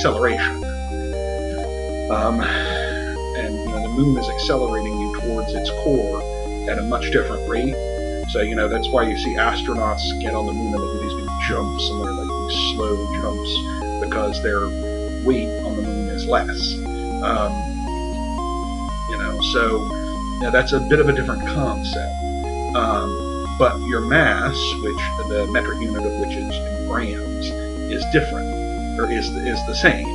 acceleration. And the moon is accelerating you towards its core at a much different rate. So that's why you see astronauts get on the moon and they do these big jumps, and they're like these slow jumps because their weight on the moon is less. So that's a bit of a different concept. But your mass, which the metric unit of which is in grams, is different, or is the same.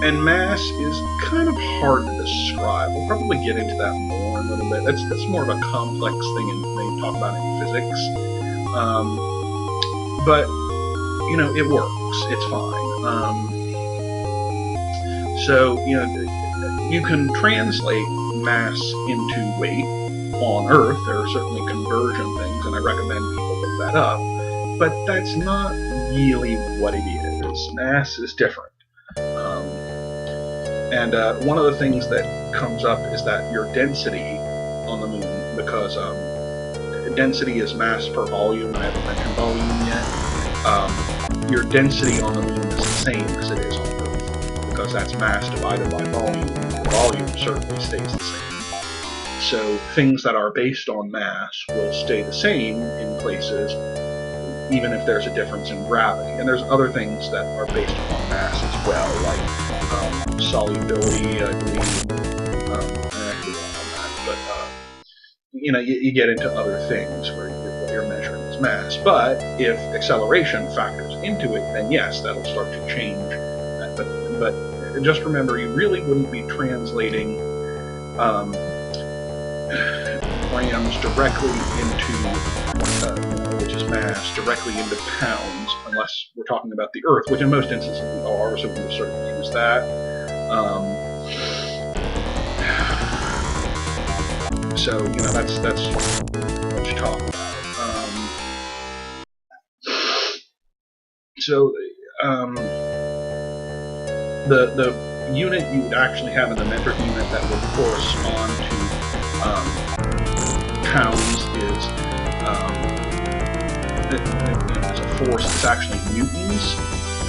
And mass is kind of hard to describe. We'll probably get into that more in a little bit. That's more of a complex thing they talk about in physics. But it works. It's fine. So you can translate mass into weight on Earth. There are certainly conversion things, and I recommend people look that up. But that's not really what it is. Mass is different. And one of the things that comes up is that your density on the moon, because density is mass per volume, I haven't mentioned volume yet, your density on the moon is the same as it is on Earth, because that's mass divided by volume. The volume certainly stays the same. So things that are based on mass will stay the same in places, even if there's a difference in gravity. And there's other things that are based upon mass as well, like solubility, I believe. I actually don't know that, but you get into other things where what you're measuring is mass. But if acceleration factors into it, then yes, that'll start to change that. But just remember, you really wouldn't be translating grams directly into, which is mass, directly into pounds, unless we're talking about the Earth, which in most instances we are, so we will sort of use that. So that's what you talk about. So the unit you would actually have in the metric unit that would correspond to pounds is it's a force. It's actually newtons,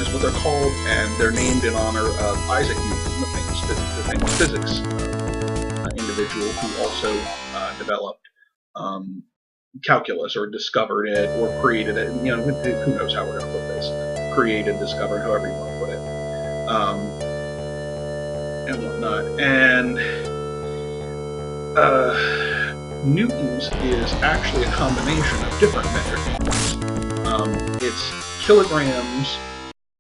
is what they're called, and they're named in honor of Isaac Newton, the famous physics individual who also developed calculus, or discovered it, or created it. Who knows how we're going to put this? Created, discovered, however you want to put it, and whatnot. And newtons is actually a combination of different metric units. It's kilograms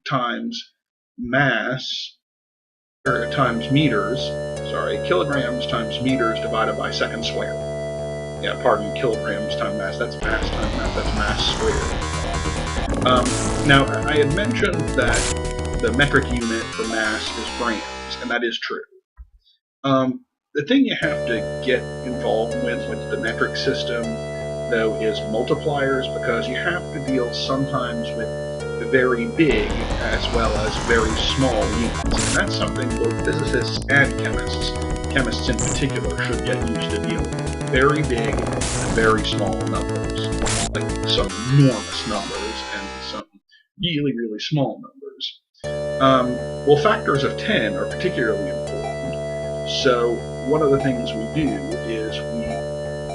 times mass, or times meters. Sorry, kilograms times meters divided by seconds squared. Yeah, pardon, kilograms times mass. That's mass times mass. That's mass squared. Now, I had mentioned that the metric unit for mass is grams, and that is true. The thing you have to get involved with the metric system, though, is multipliers, because you have to deal sometimes with very big as well as very small units. And that's something both physicists and chemists in particular, should get used to dealing with. Very big and very small numbers, like some enormous numbers and some really, really small numbers. Well, factors of 10 are particularly important. So one of the things we do is we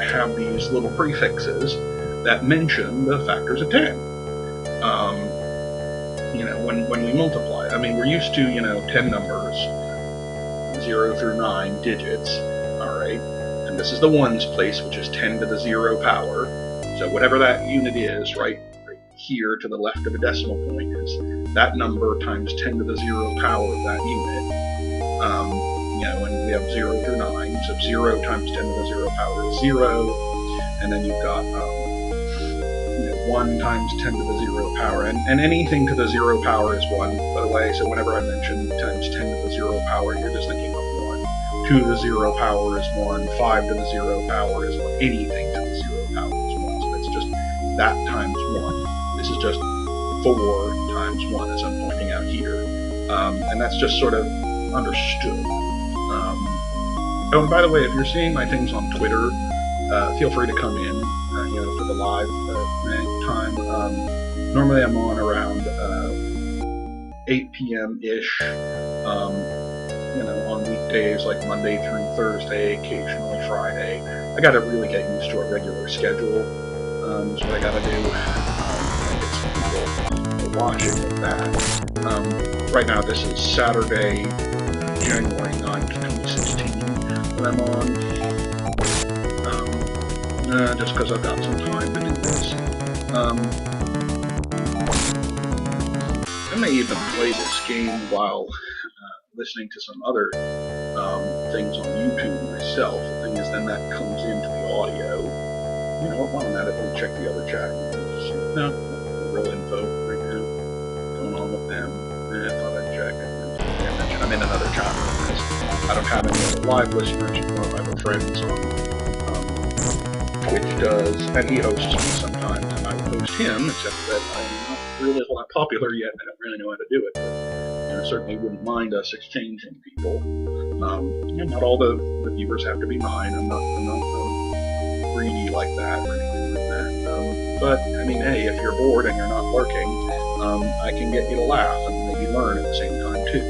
have these little prefixes that mention the factors of 10. When we multiply, I mean, we're used to 10 numbers, 0 through 9 digits, all right, and this is the ones place, which is 10 to the 0 power. So whatever that unit is, right here to the left of a decimal point, is that number times 10 to the 0 power of that unit. And we have 0 through 9, so 0 times 10 to the 0 power is 0, and then you've got 1 times 10 to the 0 power, and anything to the 0 power is 1, by the way, so whenever I mention times 10 to the 0 power, you're just thinking of 1. 2 to the 0 power is 1, 5 to the 0 power is 1, anything to the 0 power is 1, so it's just that times 1. This is just 4 times 1, as I'm pointing out here, and that's just sort of understood. Oh, and by the way, if you're seeing my things on Twitter, feel free to come in, for the live time. Normally I'm on around 8 p.m.-ish, you know, on weekdays like Monday through Thursday, occasionally Friday. I got to really get used to a regular schedule. Is what I got to do. Get some people watching with that. Right now, this is Saturday, January 9th, 2016, when I'm on. Just because I've got some time to do this. I may even play this game while listening to some other things on YouTube myself. The thing is, then that comes into the audio. You know what, while I'm at it, let me check the other chat. No real info right now going on with them. I thought I'd check. I'm in another chat room because I don't have any other live listeners. One of my other friends on Twitch does, and he hosts me sometimes, and I would host him, except that I'm not really a lot popular yet, and I don't really know how to do it. But, you know, I certainly wouldn't mind us exchanging people. Not all the viewers have to be mine. I'm not greedy like that or anything like that. But I mean, hey, if you're bored and you're not lurking, I can get you to laugh and maybe learn at the same time too.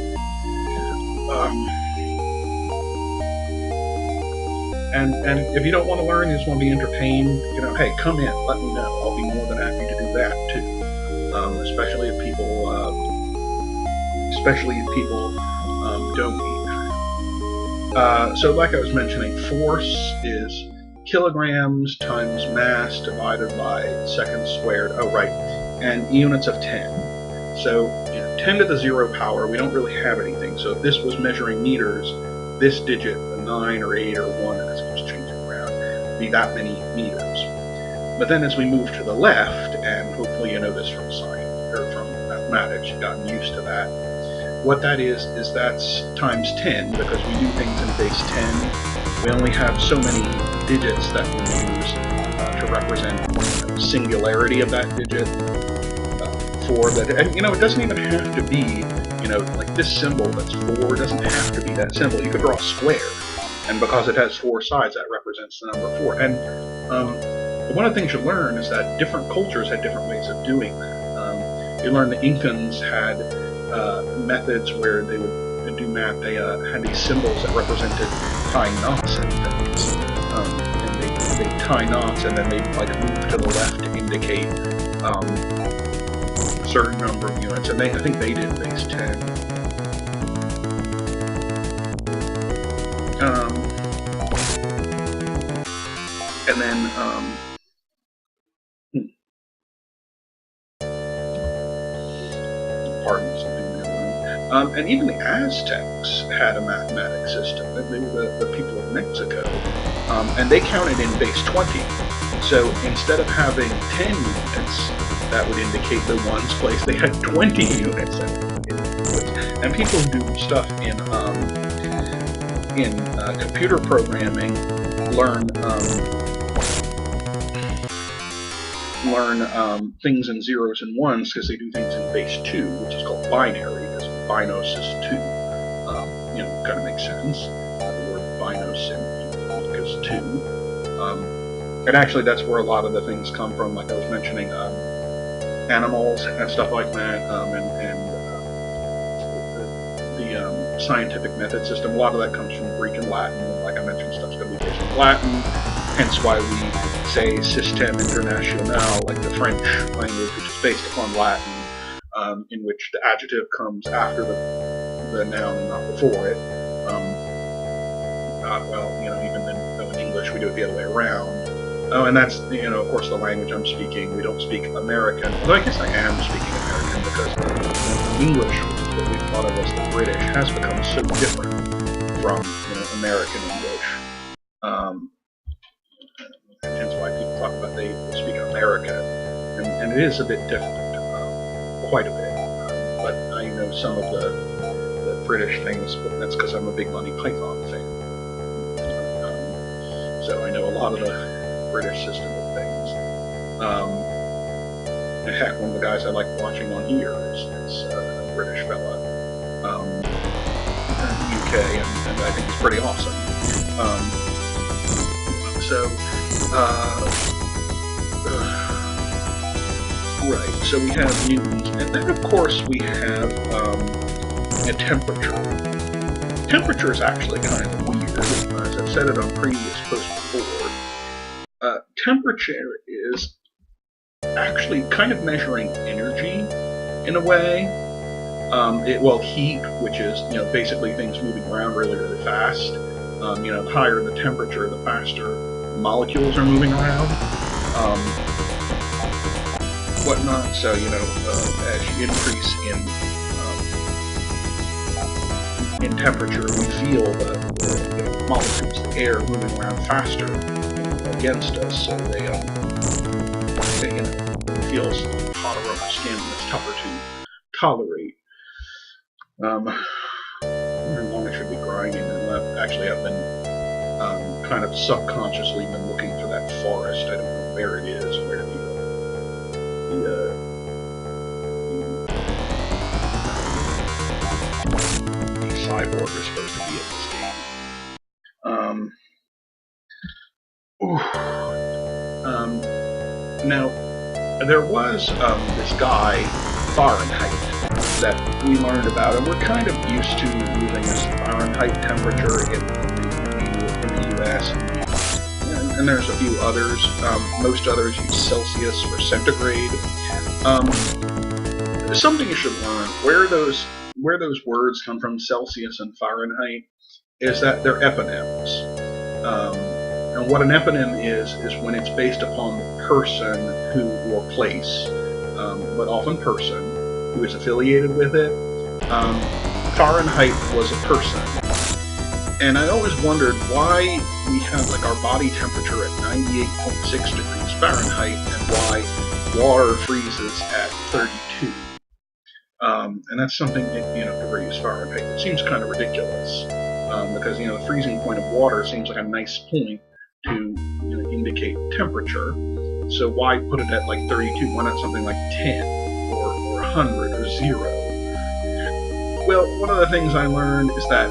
And if you don't want to learn, you just want to be entertained, you know, hey, come in, let me know. I'll be more than happy to do that too. Especially if people donate. So like I was mentioning, force is kilograms times mass divided by seconds squared. Oh, right. And units of 10. So, you know, 10 to the 0 power, we don't really have anything. So if this was measuring meters, this digit, the 9 or 8 or 1, as it keeps changing around, would be that many meters. But then as we move to the left, and hopefully you know this from science, or from mathematics, you've gotten used to that. What that is that's times 10, because we do things in base 10. We only have so many digits that we use to represent the singularity of that digit. For that, and you know, it doesn't even have to be, you know, like this symbol that's 4 doesn't have to be that symbol. You could draw a square, and because it has 4 sides, that represents the number 4. And one of the things you learn is that different cultures had different ways of doing that. You learn the Incans had methods where they would do math. They had these symbols that represented tying knots and things. And they tie knots, and then they like move to the left to indicate a certain number of units. And I think they did base 10. And then pardon something. And even the Aztecs had a mathematics system. They were the people of Mexico, and they counted in base 20. So instead of having 10 units that would indicate the ones place, they had 20 units that would indicate. And people who do stuff in computer programming learn things in zeros and ones because they do things in base 2, which is called binary, because binos is 2. You know, kind of makes sense. The word binos is 2. And actually, that's where a lot of the things come from, like I was mentioning, animals and stuff like that, and the scientific method system. A lot of that comes from Greek and Latin. Like I mentioned, stuff's going to be based in Latin, hence why we say Système International, like the French language, which is based upon Latin, in which the adjective comes after the noun and not before it. Well, you know, even though in English we do it the other way around. Oh, and that's, you know, of course, the language I'm speaking. We don't speak American, although I guess I am speaking American because English, which is what we thought of as the British, has become so different from, you know, American English. Hence why people talk about they speak America, and it is a bit different, quite a bit. But I know some of the British things, but that's because I'm a big Monty Python fan. So I know a lot of the British system of things. Heck, one of the guys I like watching on here is a British fella, UK, and I think he's pretty awesome. Right, so we have newtons, and then of course we have a temperature. Temperature is actually kind of weird, as I've said it on previous posts before. Temperature is actually kind of measuring energy in a way. Well, heat, which is, basically things moving around really, really fast. The higher the temperature, the faster the molecules are moving around. Whatnot. So, as you increase in temperature, we feel the molecules, the air, moving around faster against us. So they it feels hotter on the skin, and it's tougher to tolerate. I wonder how long I should be grinding. And actually, I've been kind of subconsciously been looking for that forest. I don't know where it is, where the cyborg is supposed to be in this game. Now, there was this guy, Fahrenheit, that we learned about, and we're kind of used to using this Fahrenheit temperature in the US, and there's a few others. Most others use Celsius or centigrade. Something you should learn, where those words come from, Celsius and Fahrenheit, is that they're eponyms. And what an eponym is when it's based upon the person who, or place, but often person, who is affiliated with it. Fahrenheit was a person. And I always wondered why we have our body temperature at 98.6 degrees Fahrenheit and why water freezes at 32. And that's something degrees Fahrenheit. It seems kind of ridiculous because the freezing point of water seems like a nice point to indicate temperature. So why put it at 32? Why not something like 10 or 100 or 0? Well, one of the things I learned is that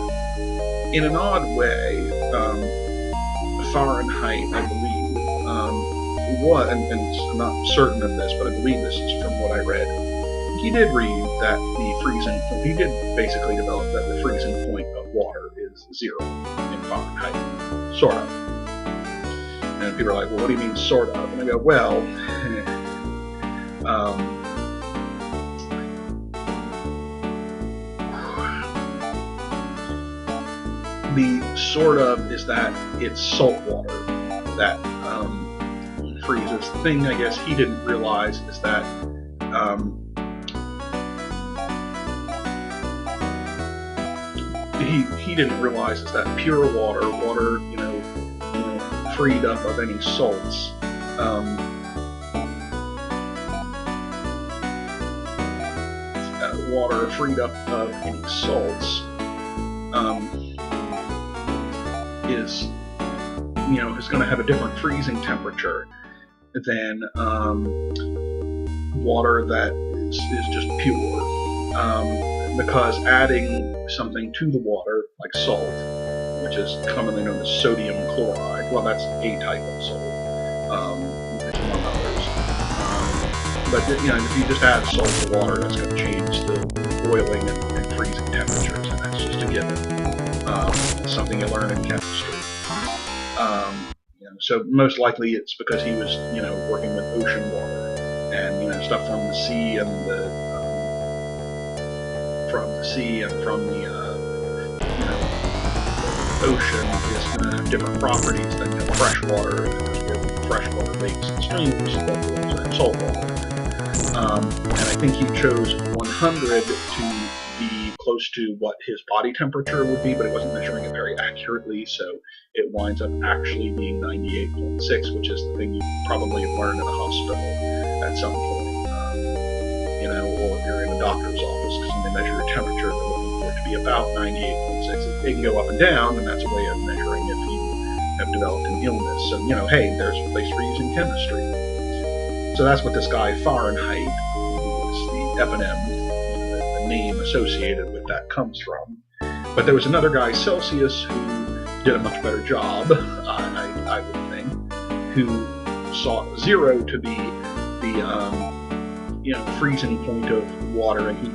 in an odd way, Fahrenheit, I believe, and I'm not certain of this, but I believe this is from what I read. He did read that he did basically develop that the freezing point of water is 0 in Fahrenheit, sort of. And people are like, well, what do you mean, sort of? And I go, well, the sort of is that it's salt water that freezes. The thing I guess he didn't realize is that he didn't realize is that pure water, freed up of any salts, water freed up of any salts is going to have a different freezing temperature than water that is just pure. Because adding something to the water, like salt, which is commonly known as sodium chloride, well, that's a type of salt, among others. But if you just add salt to water, that's going to change the boiling and freezing temperatures, and that's just a given. It's something you learn in chemistry. So most likely it's because he was, working with ocean water and stuff from the sea and from the ocean is going to have different properties than fresh water, freshwater lakes and streams, but salt water. And I think he chose 100 to be close to what his body temperature would be, but it wasn't measuring it very accurately, so it winds up actually being 98.6, which is the thing you probably have learned in a hospital at some point, or if you're in a doctor's office, because when they measure your temperature, they're looking for it to be about 98.6. It can go up and down, and that's a way of measuring if you have developed an illness. So, hey, there's a place for using chemistry. So that's what this guy Fahrenheit, who is the eponym, the name associated with that, comes from. But there was another guy, Celsius, who did a much better job, I would think, who saw 0 to be the freezing point of water and heat